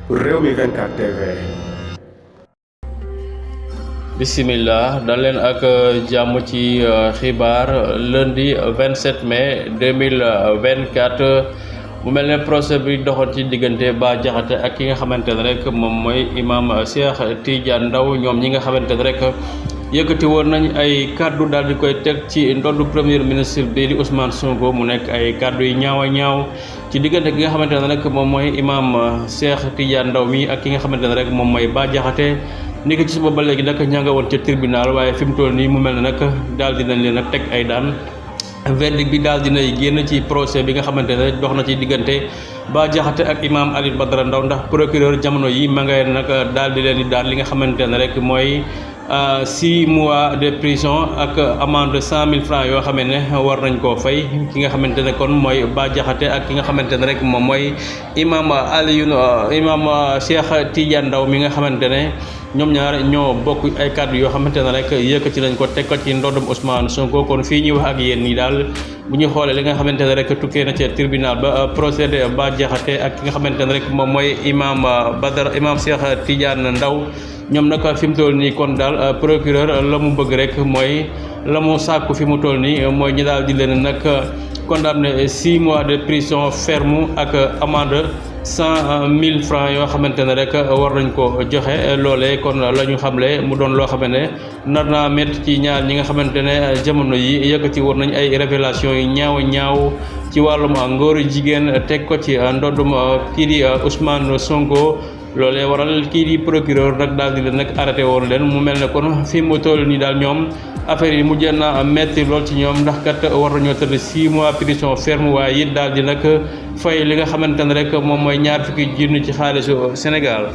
Rewmi 24 TV. Bismillah dal leen ak jàmm ci xibaar lundi 27 mai 2024 mu mel ne procès bi doxoon ci diggante Bah Diakhaté ak ki nga xamante ne rek moom mooy imam Cheikh Tidiane Ndao ñoom ñi nga xamante ne rek yëkkati woon nañ ay kaddu daal di koy teg ci ndoddu premier ministre bi di Ousmane Sonko mu nekk ay kaddu yu ñaaw a ñaaw ci diggante ki nga xamante ne rek moom mooy imam Cheikh Tidiane Ndao mi ak ki nga xamante ne rek moom mooy Bah Diakhaté ni ko ci suba ba léegi nag ña nga woon ca tribunal waaye fi mu toll nii mu mel ne nag daal dinañ leen nag teg ay daan verdict bi daal dinay génn ci procès bi nga xamante ne dox na ci diggante Bah Diakhaté ak imam Alioune Badara Ndao ndax procureur jamono yi ma ngay nag daal di leen di daan li nga xamante ne rek mooy 6 mois de prison ak amende 100 000 francs yoo xam ne war nañ koo fay ki nga xamante ne kon mooy Bah Diakhaté ak ki nga xamante ne rek moom mooy imam Cheikh Tidiane Ndao mi nga xamante ne ñoom ñaar ñoo bokk ay kàddu yoo xamante ne rek yëkkati nañ ko teg ko ci ndoddum Ousmane Sonko kon fii ñuy wax ak yéen nii daal bu ñu xoolee li nga xamante ne rek tukkee na ci tribunal ba procès de Bah Diakhaté ak ki nga xamante ne rek moom mooy imam Cheikh Tidiane Ndao ñoom nag fi mu toll nii kon daal procureur la mu bëgg rek mooy la mu sàkku fi mu toll nii mooy ñu daal di leen nag condamné 6 mois de prison ferme ak amende 100 000 francs yoo xamante ne rek war nañ ko joxe loolee kon la ñu xamle mu doon loo xam ne nar naa métti ci ñaar ñi nga xamante ne jamono yi yëkkati war nañ ay révélation yu ñaaw ci wàllum ngóor jigéen teg ko ci ndoddum kii di Ousmane Sonko. loolee waral kii di procureur nag daal di leen nag arrêté woon leen mu mel ne kon fi mu toll nii daal ñoom affaire yi mujjee na metti lool ci ñoom ndax kat war nañoo tëdd 6 mois prison ferme waaye it daal di nag fay li nga xamante ne rek moom mooy 20 000 ci xaalisu Sénégal.